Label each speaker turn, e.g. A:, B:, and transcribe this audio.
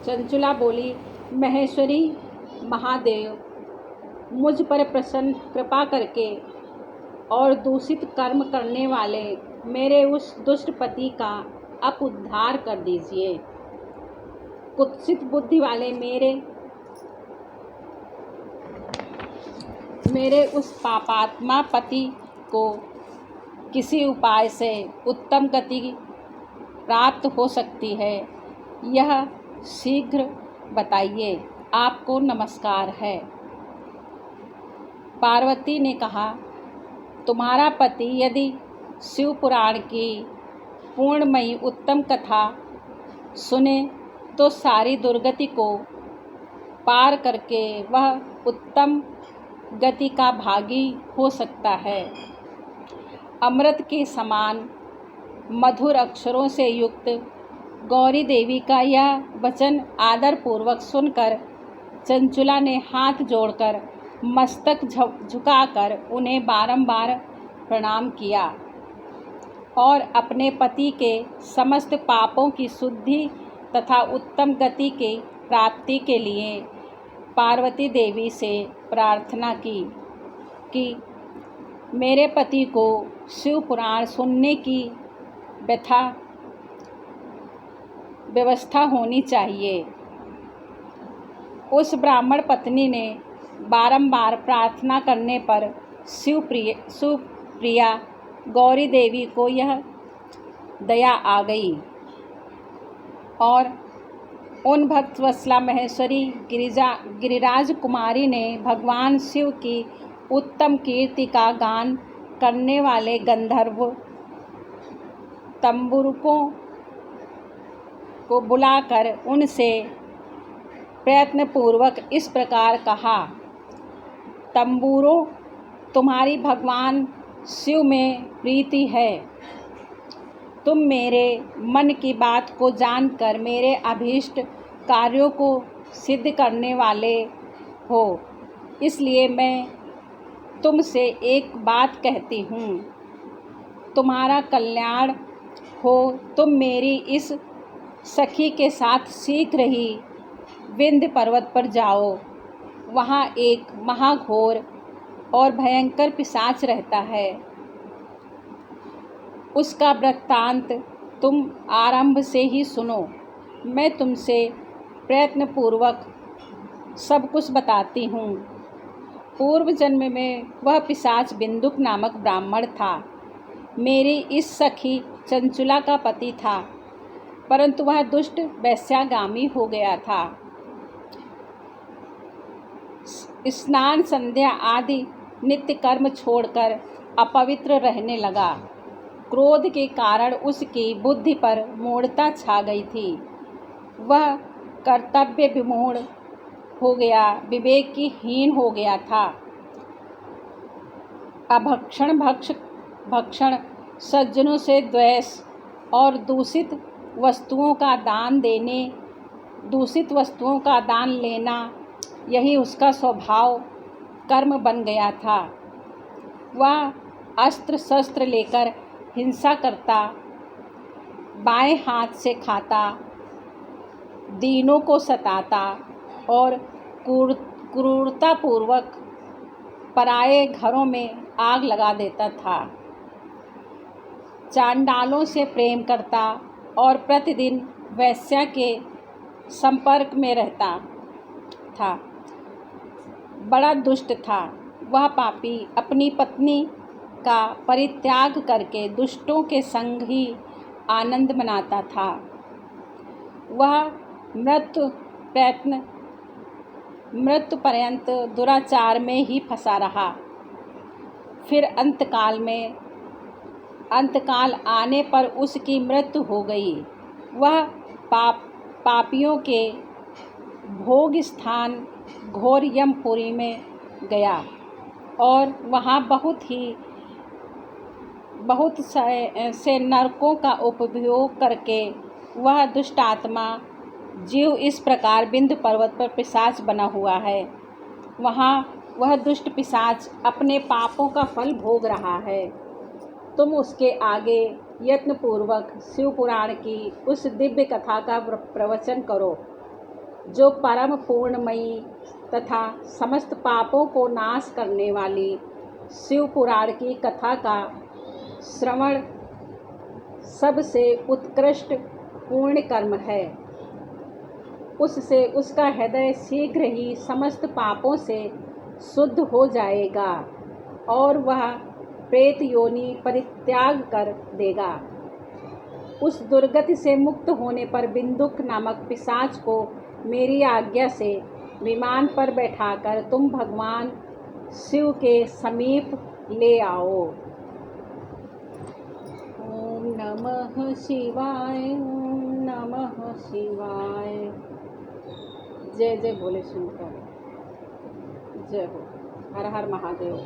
A: चंचुला बोली, महेश्वरी महादेव, मुझ पर प्रसन्न कृपा करके और दूषित कर्म करने वाले मेरे उस दुष्ट पति का अब उद्धार कर दीजिए। कुत्सित बुद्धि वाले मेरे उस पापात्मा पति को किसी उपाय से उत्तम गति प्राप्त हो सकती है, यह शीघ्र बताइए। आपको नमस्कार है। पार्वती ने कहा, तुम्हारा पति यदि शिव पुराण की पूर्णमयी उत्तम कथा सुने तो सारी दुर्गति को पार करके वह उत्तम गति का भागी हो सकता है। अमृत के समान मधुर अक्षरों से युक्त गौरी देवी का यह वचन आदरपूर्वक सुनकर चंचुला ने हाथ जोड़कर मस्तक झुकाकर उन्हें बारंबार प्रणाम किया और अपने पति के समस्त पापों की शुद्धि तथा उत्तम गति की प्राप्ति के लिए पार्वती देवी से प्रार्थना की कि मेरे पति को शिव पुराण सुनने की व्यवस्था होनी चाहिए। उस ब्राह्मण पत्नी ने बारंबार प्रार्थना करने पर शिवप्रिया गौरी देवी को यह दया आ गई और उन भक्तवत्सला महेश्वरी गिरिराज कुमारी ने भगवान शिव की उत्तम कीर्ति का गान करने वाले गंधर्व तंबुरुकों को बुलाकर उनसे प्रयत्नपूर्वक इस प्रकार कहा, तंबूरों, तुम्हारी भगवान शिव में प्रीति है। तुम मेरे मन की बात को जानकर मेरे अभीष्ट कार्यों को सिद्ध करने वाले हो, इसलिए मैं तुमसे एक बात कहती हूँ। तुम्हारा कल्याण हो, तुम मेरी इस सखी के साथ शीघ्र ही विंध्य पर्वत पर जाओ। वहाँ एक महाघोर और भयंकर पिशाच रहता है। उसका वृत्तांत तुम आरंभ से ही सुनो। मैं तुमसे प्रयत्नपूर्वक सब कुछ बताती हूँ। पूर्व जन्म में वह पिशाच बिंदुक नामक ब्राह्मण था। मेरी इस सखी चंचुला का पति था, परंतु वह दुष्ट वैश्यागामी हो गया था। स्नान, संध्या आदि नित्य कर्म छोड़कर अपवित्र रहने लगा। क्रोध के कारण उसकी बुद्धि पर मूढ़ता छा गई थी। वह कर्तव्य विमूढ़ हो गया, विवेक की हीन हो गया था। भक्षण, सज्जनों से द्वेष और दूषित वस्तुओं का दान लेना, यही उसका स्वभाव कर्म बन गया था। वह अस्त्र शस्त्र लेकर हिंसा करता, बाएं हाथ से खाता, दीनों को सताता और क्रूरतापूर्वक पराये घरों में आग लगा देता था। चांडालों से प्रेम करता और प्रतिदिन वैश्या के संपर्क में रहता था। बड़ा दुष्ट था। वह पापी अपनी पत्नी का परित्याग करके दुष्टों के संग ही आनंद मनाता था। वह मृत्यु पर्यंत दुराचार में ही फंसा रहा। फिर अंतकाल आने पर उसकी मृत्यु हो गई। वह पापियों के भोग स्थान घोर यमपुरी में गया और वहाँ बहुत से नरकों का उपभोग करके वह दुष्टात्मा जीव इस प्रकार विंध्य पर्वत पर पिशाच बना हुआ है। वहाँ वह दुष्ट पिशाच अपने पापों का फल भोग रहा है। तुम उसके आगे यत्नपूर्वक शिव पुराण की उस दिव्य कथा का प्रवचन करो। जो परम पूर्णमयी तथा समस्त पापों को नाश करने वाली शिव पुराण की कथा का श्रवण सबसे उत्कृष्ट पुण्य कर्म है। उससे उसका हृदय शीघ्र ही समस्त पापों से शुद्ध हो जाएगा और वह प्रेत योनि परित्याग कर देगा। उस दुर्गति से मुक्त होने पर बिंदुक नामक पिशाच को मेरी आज्ञा से विमान पर बैठाकर तुम भगवान शिव के समीप ले आओ। ओम नमः शिवाय, ओम नमः शिवाय। जय जय भोले शंकर, जय हो। हर हर महादेव।